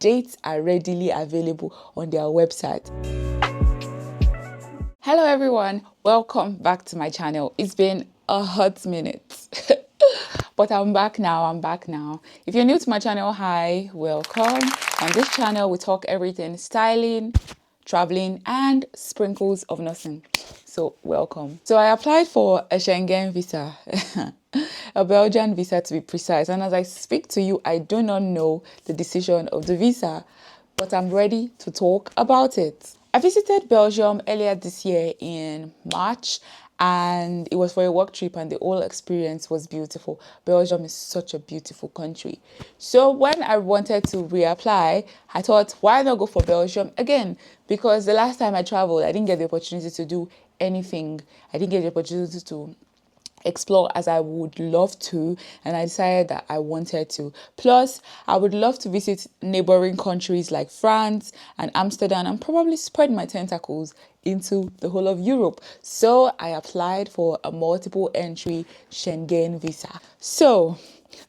dates are readily available on their website. Hello everyone, welcome back to my channel. It's been a hot minute. But I'm back now. If you're new to my channel, hi, welcome. On this channel, we talk everything styling, traveling, and sprinkles of nothing. So welcome. So I applied for a Schengen visa, a Belgian visa to be precise. And as I speak to you, I do not know the decision of the visa, but I'm ready to talk about it. I visited Belgium earlier this year in March, and it was for a work trip, and the whole experience was beautiful. Belgium is such a beautiful country. So when I wanted to reapply, I thought, why not go for Belgium again? Because the last time I traveled, I didn't get the opportunity to do anything. I didn't get the opportunity to explore as I would love to, and I decided that I wanted to. Plus, I would love to visit neighboring countries like France and Amsterdam and probably spread my tentacles into the whole of Europe. So I applied for a multiple entry Schengen visa. So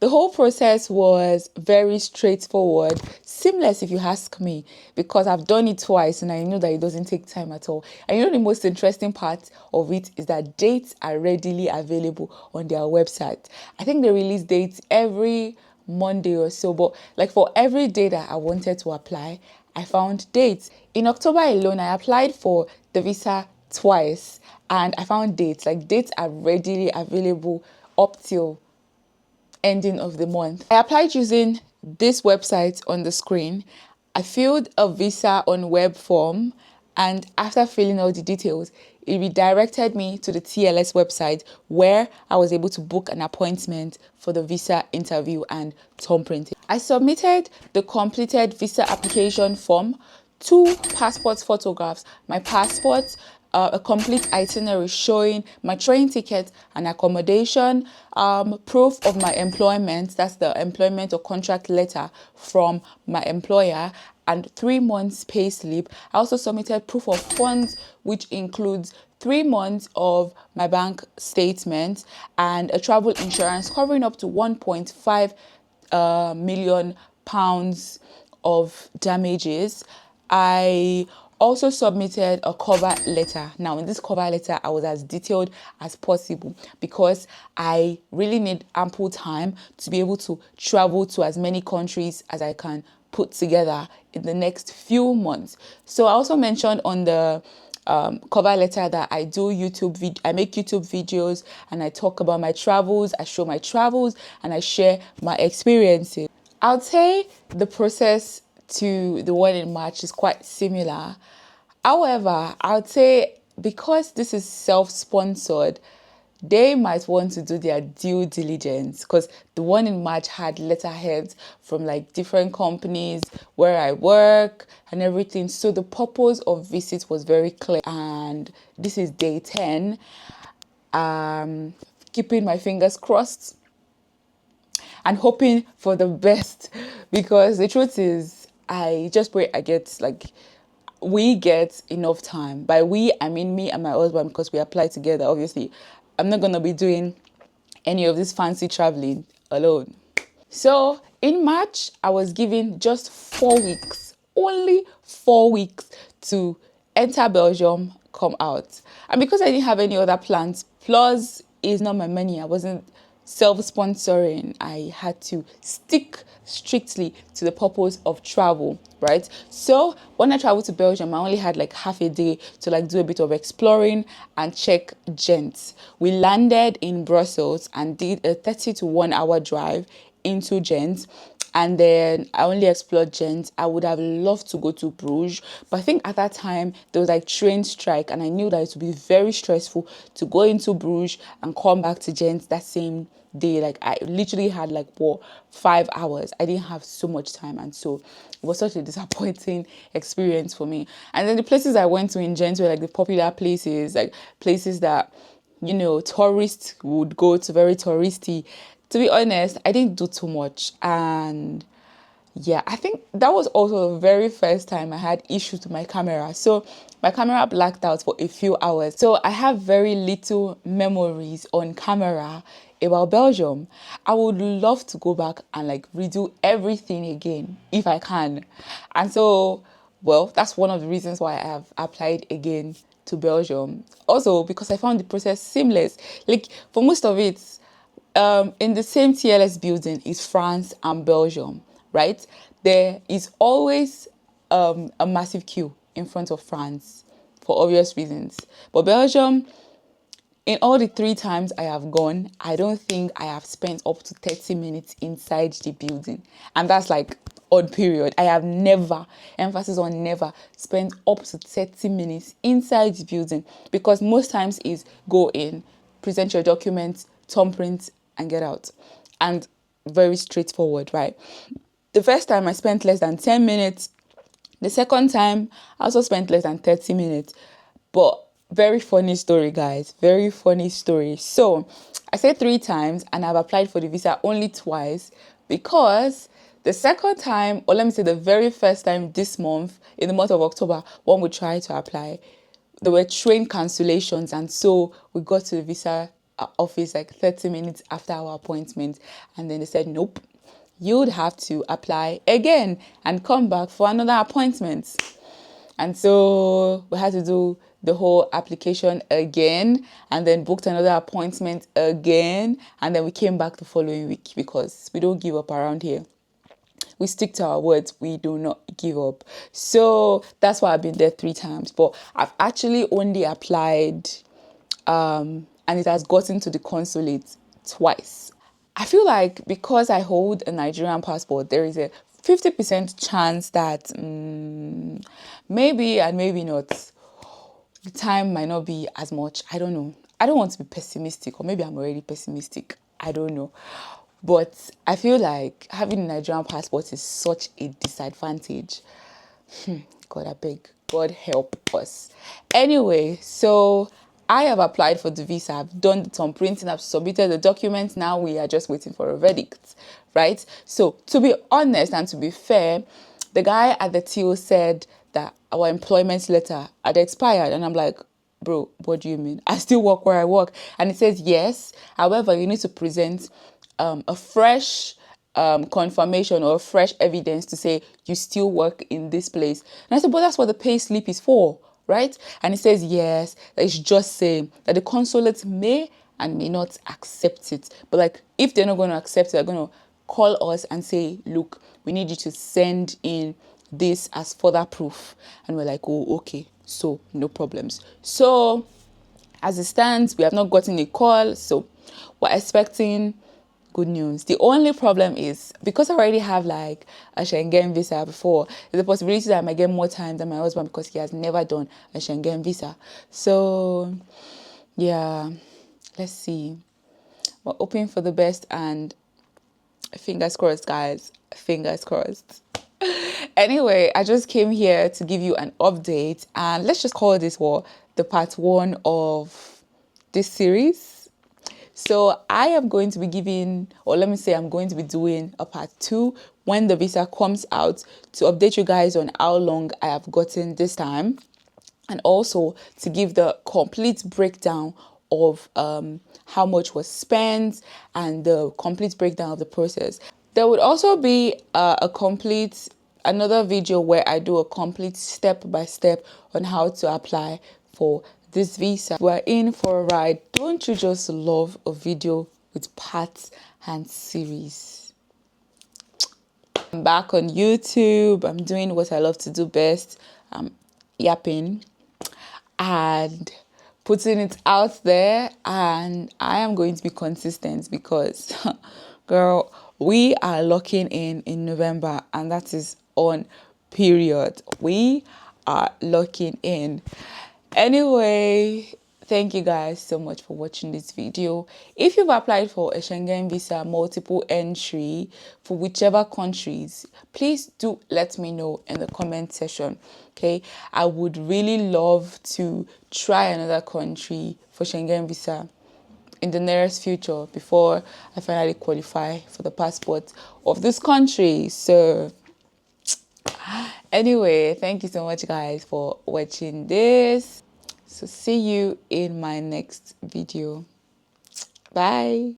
the whole process was very straightforward, seamless if you ask me, because I've done it twice and I know that it doesn't take time at all. And you know the most interesting part of it is that dates are readily available on their website. I think they release dates every Monday or so, but like for every day that I wanted to apply, I found dates. In October alone, I applied for the visa twice and I found dates. Like dates are readily available up till ending of the month. I applied using this website on the screen. I filled a visa on web form, and after filling all the details, it redirected me to the TLS website where I was able to book an appointment for the visa interview and thumbprinting. I submitted the completed visa application form, 2 passport photographs, my passport, a complete itinerary showing my train ticket and accommodation, proof of my employment, that's the employment or contract letter from my employer, and 3 months pay slip. I also submitted proof of funds, which includes 3 months of my bank statement and a travel insurance covering up to 1.5 million pounds of damages. I also submitted a cover letter. Now, in this cover letter, I was as detailed as possible because I really need ample time to be able to travel to as many countries as I can put together in the next few months. So I also mentioned on the cover letter that I make YouTube videos and I talk about my travels, I show my travels and I share my experiences. I would say the process to the one in March is quite similar. However, I would say because this is self-sponsored, they might want to do their due diligence because the one in March had letterheads from like different companies where I work and everything. So the purpose of visit was very clear. And this is day 10. Keeping my fingers crossed and hoping for the best because the truth is I just pray we get enough time. By we, I mean me and my husband because we apply together. Obviously, I'm not going to be doing any of this fancy traveling alone. So in March, I was given just 4 weeks, only 4 weeks to enter Belgium, come out. And because I didn't have any other plans, plus it's not my money, I wasn't self-sponsoring, I had to stick strictly to the purpose of travel, right? So when I traveled to Belgium, I only had like half a day to like do a bit of exploring and check Ghent. We landed in Brussels and did a 30 to 1 hour drive into Ghent. And then I only explored Ghent. I would have loved to go to Bruges, but I think at that time there was like train strike and I knew that it would be very stressful to go into Bruges and come back to Ghent that same day. Like I literally had 5 hours. I didn't have so much time, and so it was such a disappointing experience for me. And then the places I went to in Ghent were like the popular places, like places that tourists would go to, very touristy. To be honest, I didn't do too much. And yeah, I think that was also the very first time I had issues with my camera. So my camera blacked out for a few hours. So I have very little memories on camera about Belgium. I would love to go back and like redo everything again if I can. And so, well, that's one of the reasons why I have applied again to Belgium. Also, because I found the process seamless. Like for most of it, in the same TLS building is France and Belgium, right? There is always a massive queue in front of France for obvious reasons. But Belgium, in all the 3 times I have gone, I don't think I have spent up to 30 minutes inside the building. And that's like on period. I have never, emphasis on never, spent up to 30 minutes inside the building, because most times is go in, present your documents, thumbprint, and get out. And very straightforward, right? The first time I spent less than 10 minutes. The second time, I also spent less than 30 minutes. But very funny story, guys. Very funny story. So, I said 3 times and I've applied for the visa only twice, because the second time, or let me say the very first time this month, in the month of October, when we tried to apply, there were train cancellations. And so we got to the visa office like 30 minutes after our appointment. And then they said, nope, you'd have to apply again and come back for another appointment. And so we had to do the whole application again, and then booked another appointment again. And then we came back the following week, because we don't give up around here. We stick to our words. We do not give up. So that's why I've been there 3 times. But I've actually only applied and it has gotten to the consulate twice. I feel like because I hold a Nigerian passport, there is a 50% chance that maybe and maybe not, the time might not be as much. I don't know. I don't want to be pessimistic, or maybe I'm already pessimistic. I don't know. But I feel like having a Nigerian passport is such a disadvantage. God, I beg. God help us. Anyway, so I have applied for the visa. I've done the thumb printing. I've submitted the documents. Now we are just waiting for a verdict, right? So to be honest and to be fair, the guy at the till said that our employment letter had expired. And I'm like, bro, what do you mean? I still work where I work. And he says, yes. However, you need to present a fresh confirmation or fresh evidence to say you still work in this place. And I said, but that's what the pay slip is for, right? And he says, yes, that it's just saying that the consulate may and may not accept it. But like, if they're not going to accept it, they're going to call us and say, look, we need you to send in this as further proof. And we're like, oh, okay, so no problems. So as it stands, we have not gotten a call, so we're expecting good news. The only problem is, because I already have like a Schengen visa before, there's a possibility that I might get more time than my husband, because he has never done a Schengen visa. So yeah, let's see. We're hoping for the best, and fingers crossed, guys. Fingers crossed. Anyway, I just came here to give you an update, and let's just call this the part 1 of this series. So I am going to be giving, or let me say I'm going to be doing a part 2 when the visa comes out, to update you guys on how long I have gotten this time, and also to give the complete breakdown of how much was spent and the complete breakdown of the process. There would also be another video where I do a complete step-by-step on how to apply for this visa. We're in for a ride. Don't you just love a video with parts and series? I'm back on YouTube. I'm doing what I love to do best. I'm yapping and putting it out there, and I am going to be consistent, because girl, we are locking in November, and that is on period. We are locking in. Anyway, thank you guys so much for watching this video. If you've applied for a Schengen visa, multiple entry for whichever countries, please do let me know in the comment section. Okay, I would really love to try another country for Schengen visa in the nearest future, before I finally qualify for the passport of this country. So anyway, thank you so much, guys, for watching this. So see you in my next video. Bye.